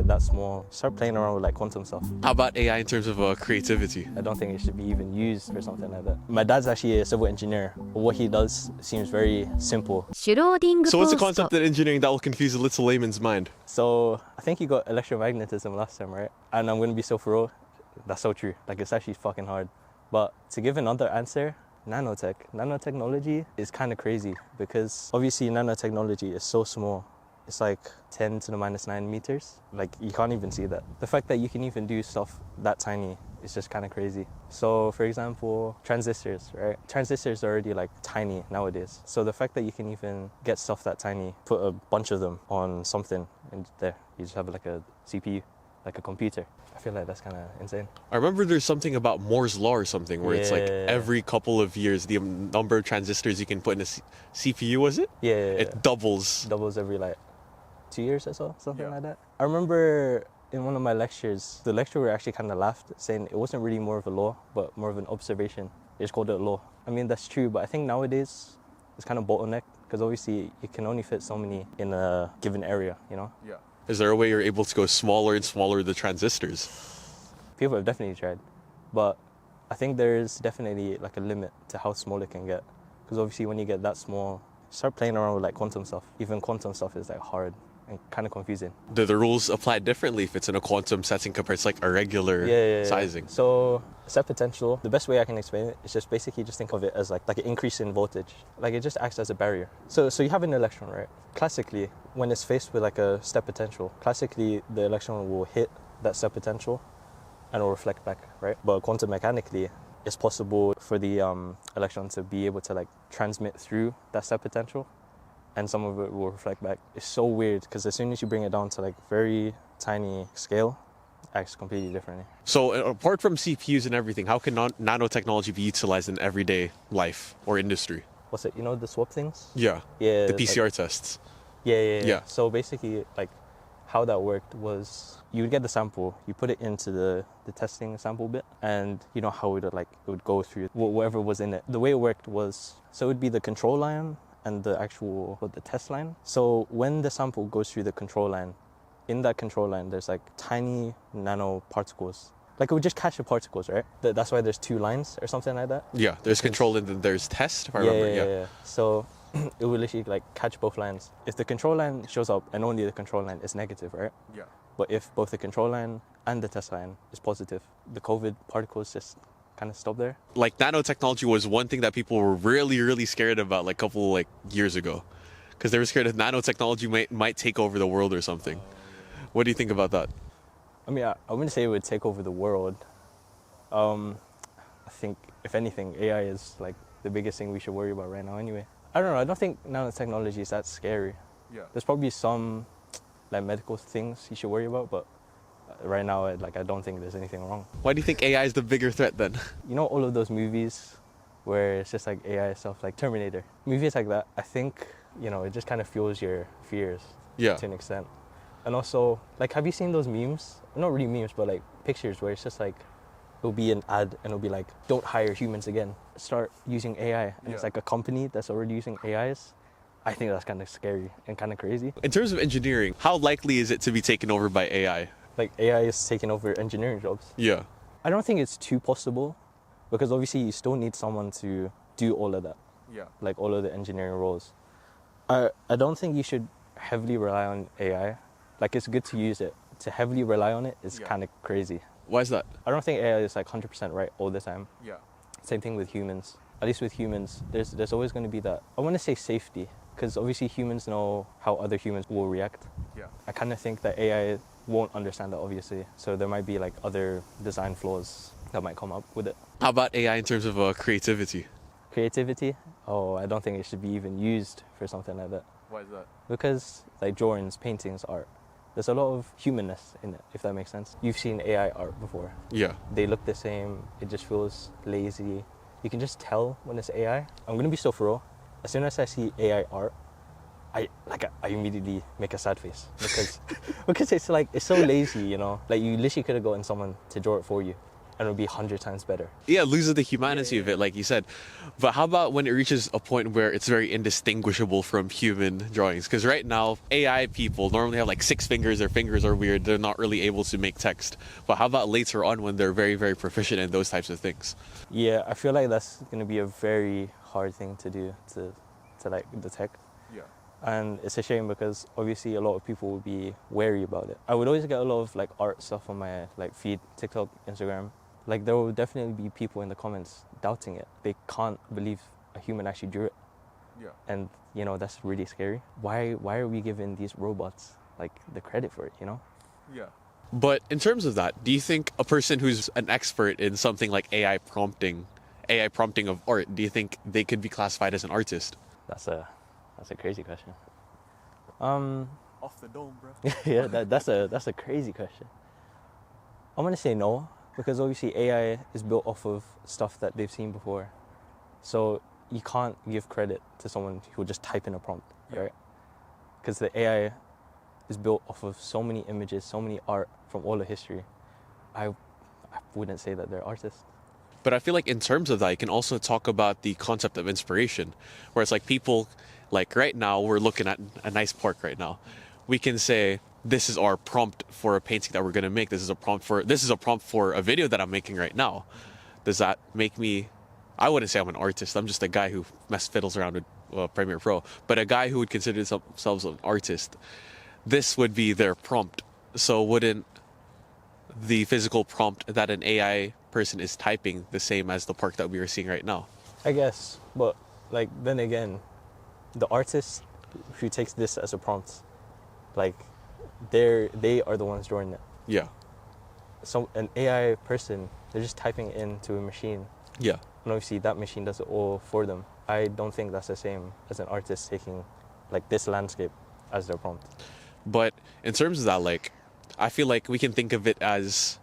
get that small, start playing around with like quantum stuff. How about AI in terms of creativity? I don't think it should be even used for something like that. My dad's actually a civil engineer. What he does seems very simple. So what's the concept in engineering that will confuse a little layman's mind? So I think you got electromagnetism last time, right? And I'm going to be so for real, that's so true. Like, it's actually fucking hard. But to give another answer, nanotechnology is kind of crazy, because obviously nanotechnology is so small. It's like 10 to the minus 9 meters. Like, you can't even see that. The fact that you can even do stuff that tiny is just kind of crazy. So for example, transistors, right? Transistors are already like tiny nowadays. So the fact that you can even get stuff that tiny, put a bunch of them on something, and there, you just have like a CPU, like a computer. I feel like that's kind of insane. I remember there's something about Moore's Law or something, where it's like every couple of years, the number of transistors you can put in a CPU, was it? Yeah. It doubles. Doubles every like 2 years or so, something like that. I remember in one of my lectures, the lecturer actually kind of laughed, saying it wasn't really more of a law, but more of an observation. They just called it a law. I mean, that's true, but I think nowadays it's kind of bottleneck, because obviously you can only fit so many in a given area, you know? Yeah. Is there a way you're able to go smaller and smaller the transistors? People have definitely tried, but I think there's definitely like a limit to how small it can get, because obviously when you get that small, start playing around with like quantum stuff. Even quantum stuff is like hard and kind of confusing. Do the rules apply differently if it's in a quantum setting compared to like a regular sizing? So set potential, the best way I can explain it is just basically just think of it as like an increase in voltage. Like, it just acts as a barrier. So you have an electron, right? Classically, when it's faced with like a step potential, classically the electron will hit that step potential and it will reflect back, right? But quantum mechanically, it's possible for the electron to be able to like transmit through that step potential, and some of it will reflect back. It's so weird, because as soon as you bring it down to like very tiny scale, it acts completely differently. So apart from CPUs and everything, how can nanotechnology be utilized in everyday life or industry? What's it, you know, the swap things? Yeah. Yeah. The PCR tests. Yeah. So basically, like, how that worked was you would get the sample, you put it into the testing sample bit, and you know how it would go through whatever was in it. The way it worked was, so it would be the control line and the actual, the test line. So when the sample goes through the control line, in that control line, there's like tiny nanoparticles. Like, it would just catch the particles, right? That's why there's 2 lines or something like that. Yeah, there's control and then there's test, if I remember. Yeah. So it will literally like catch both lines. If the control line shows up and only the control line is negative, right? Yeah. But if both the control line and the test line is positive, the COVID particles just kind of stop there. Like, nanotechnology was one thing that people were really, really scared about like a couple like years ago, because they were scared that nanotechnology might take over the world or something. What do you think about that? I mean, I wouldn't say it would take over the world. I think, if anything, AI is like the biggest thing we should worry about right now anyway. I don't know, I don't think nanotechnology is that scary. Yeah. There's probably some like medical things you should worry about, but right now, I don't think there's anything wrong. Why do you think AI is the bigger threat then? You know all of those movies where it's just like AI stuff, like Terminator? Movies like that, I think, you know, it just kind of fuels your fears to an extent. And also, like, have you seen those memes? Not really memes, but like pictures where it's just like, it'll be an ad and it'll be like, don't hire humans again. Start using AI. And it's like a company that's already using AIs. I think that's kind of scary and kind of crazy. In terms of engineering, how likely is it to be taken over by AI? Like, AI is taking over engineering jobs. Yeah. I don't think it's too possible, because obviously you still need someone to do all of that. Yeah. Like, all of the engineering roles. I don't think you should heavily rely on AI. Like, it's good to use it. To heavily rely on it is kind of crazy. Why is that? I don't think AI is like 100% right all the time. Yeah. Same thing with humans. At least with humans, there's always going to be that, I want to say safety, because obviously humans know how other humans will react. Yeah. I kind of think that AI won't understand that, obviously. So there might be like other design flaws that might come up with it. How about AI in terms of creativity? Creativity? Oh, I don't think it should be even used for something like that. Why is that? Because like drawings, paintings, art, there's a lot of humanness in it, if that makes sense. You've seen AI art before. Yeah. They look the same. It just feels lazy. You can just tell when it's AI. I'm going to be so for real. As soon as I see AI art, I immediately make a sad face, because it's so lazy, you know. Like, you literally could have gotten someone to draw it for you, and it'll be 100 times better. Yeah, it loses the humanity of it, like you said. But how about when it reaches a point where it's very indistinguishable from human drawings? Because right now, AI people normally have like 6 fingers, their fingers are weird, they're not really able to make text. But how about later on when they're very, very proficient in those types of things? Yeah, I feel like that's going to be a very hard thing to do, to like detect. Yeah. And it's a shame because obviously a lot of people will be wary about it. I would always get a lot of like art stuff on my like feed, TikTok, Instagram. Like there will definitely be people in the comments doubting it. They can't believe a human actually drew it. Yeah. And you know, that's really scary. Why are we giving these robots like the credit for it, you know? Yeah. But in terms of that, do you think a person who's an expert in something like AI prompting of art, do you think they could be classified as an artist? That's a crazy question. Off the dome, bro. Yeah, that's a crazy question. I'm gonna say no, because obviously AI is built off of stuff that they've seen before. So you can't give credit to someone who will just type in a prompt, right? Because the AI is built off of so many images, so many art from all of history. I wouldn't say that they're artists. But I feel like in terms of that, you can also talk about the concept of inspiration, where it's like people, like right now, we're looking at a nice park right now. We can say, this is our prompt for a painting that we're going to make. This is a prompt for a video that I'm making right now. Does that make me, I wouldn't say I'm an artist. I'm just a guy who fiddles around with Premiere Pro. But a guy who would consider themselves an artist, this would be their prompt. So wouldn't the physical prompt that an AI person is typing the same as the park that we are seeing right now? I guess, but like then again, the artist who takes this as a prompt, like they are the ones drawing it. Yeah. So an AI person, they're just typing it into a machine. Yeah. And obviously that machine does it all for them. I don't think that's the same as an artist taking like this landscape as their prompt. But in terms of that, like, I feel like we can think of it as,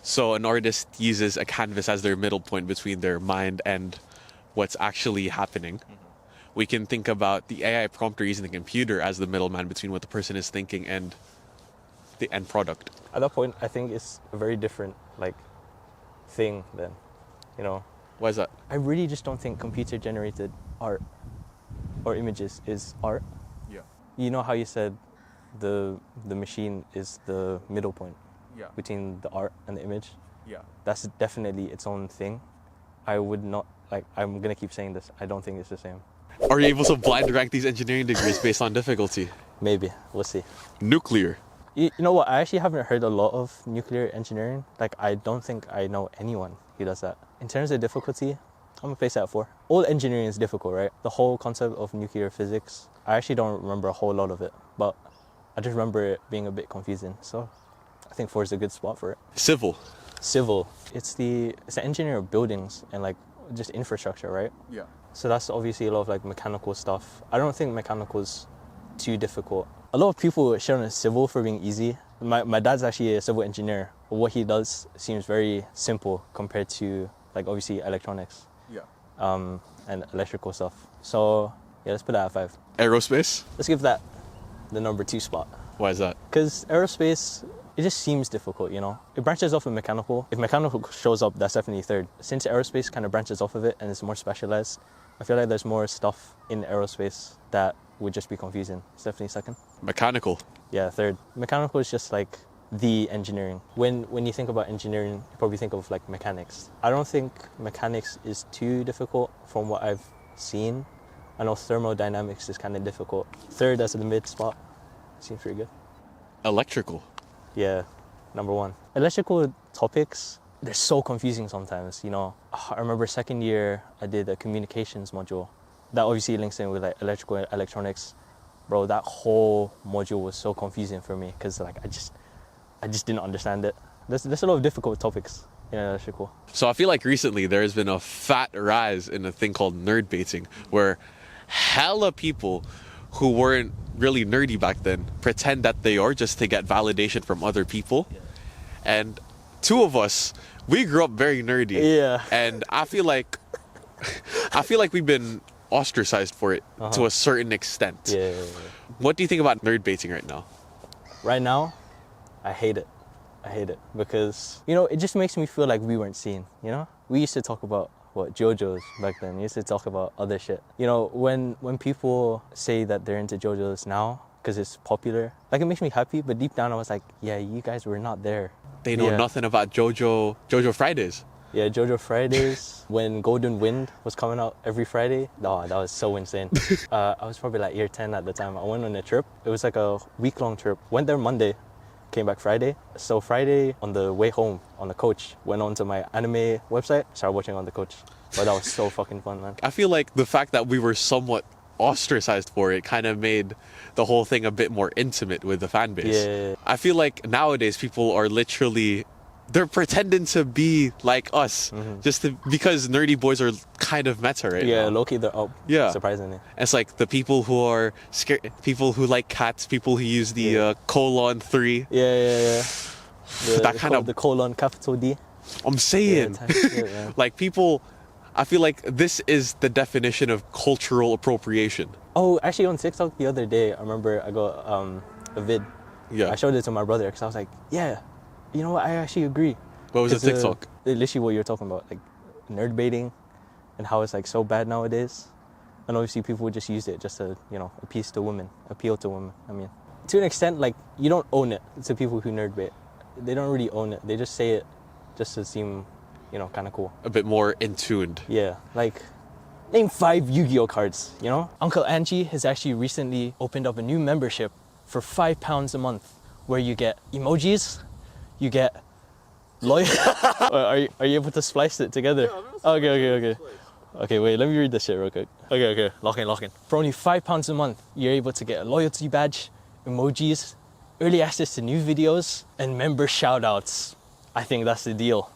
so an artist uses a canvas as their middle point between their mind and what's actually happening. We can think about the AI prompter using the computer as the middleman between what the person is thinking and the end product. At that point, I think it's a very different like thing then, you know. Why is that? I really just don't think computer generated art or images is art. Yeah. You know how you said the machine is the middle point between the art and the image? Yeah. That's definitely its own thing. I would not, like, I'm gonna keep saying this, I don't think it's the same. Are you able to blind rank these engineering degrees based on difficulty? Maybe, we'll see. Nuclear. You know what, I actually haven't heard a lot of nuclear engineering. Like, I don't think I know anyone who does that. In terms of difficulty, I'm gonna place that at 4. All engineering is difficult, right? The whole concept of nuclear physics, I actually don't remember a whole lot of it, but I just remember it being a bit confusing. So I think 4 is a good spot for it. Civil. Civil, it's the engineer of buildings and like just infrastructure, right? Yeah. So that's obviously a lot of like mechanical stuff. I don't think mechanical is too difficult. A lot of people shit on civil for being easy. My dad's actually a civil engineer. What he does seems very simple compared to like obviously electronics. Yeah. And electrical stuff. So yeah, let's put that at 5. Aerospace. Let's give that the number 2 spot. Why is that? Because aerospace, it just seems difficult, you know? It branches off of mechanical. If mechanical shows up, that's definitely 3rd. Since aerospace kind of branches off of it and it's more specialized, I feel like there's more stuff in aerospace that would just be confusing. It's definitely 2nd. Mechanical. Yeah, 3rd. Mechanical is just like the engineering. When you think about engineering, you probably think of like mechanics. I don't think mechanics is too difficult from what I've seen. I know thermodynamics is kind of difficult. 3rd, that's the mid spot. Seems pretty good. Electrical. Yeah, number 1. Electrical topics, they're so confusing sometimes, you know. I remember 2nd year, I did a communications module. That obviously links in with like electrical and electronics. Bro, that whole module was so confusing for me because like I just didn't understand it. There's a lot of difficult topics in electrical. So I feel like recently there has been a fat rise in a thing called nerd baiting, where hella people who weren't really nerdy back then pretend that they are just to get validation from other people. Yeah. And 2 of us, we grew up very nerdy. Yeah. And I feel like we've been ostracized for it to a certain extent. Yeah. What do you think about nerd baiting right now? Right now, I hate it. I hate it because, you know, it just makes me feel like we weren't seen, you know? We used to talk about JoJo's back then. We used to talk about other shit. You know, when people say that they're into JoJo's now because it's popular, like it makes me happy, but deep down I was like, yeah, you guys were not there. They know nothing about JoJo Fridays. Yeah, JoJo Fridays, when Golden Wind was coming out every Friday. Oh, that was so insane. I was probably like year 10 at the time. I went on a trip. It was like a week-long trip. Went there Monday, came back Friday. So Friday, on the way home, on the coach, went onto my anime website, started watching on the coach. But that was so fucking fun, man. I feel like the fact that we were somewhat ostracized for it kind of made the whole thing a bit more intimate with the fan base. Yeah. I feel like nowadays people are literally, they're pretending to be like us because nerdy boys are kind of meta right now. Yeah, low-key they're up, surprisingly. It's like the people who are scared, people who like cats, people who use the colon 3. Yeah. That kind of... The colon capital D. I'm saying. Yeah, shit, like people... I feel like this is the definition of cultural appropriation. Oh, actually on TikTok the other day, I remember I got a vid. Yeah. I showed it to my brother because I was like, yeah, you know what, I actually agree. What was the TikTok? Literally what you're talking about, like nerd baiting and how it's like so bad nowadays. And obviously people would just use it just to, you know, appeal to women. I mean, to an extent, like you don't own it to people who nerd bait. They don't really own it. They just say it just to seem, you know, kind of cool. A bit more in tuned. Yeah, like name 5 Yu-Gi-Oh cards, you know? UncleAngie has actually recently opened up a new membership for £5 a month where you get emojis, you get loyal... are you able to splice it together? Yeah, okay. Okay, wait, let me read this shit real quick. Okay, lock in. For only £5 a month, you're able to get a loyalty badge, emojis, early access to new videos, and member shoutouts. I think that's the deal.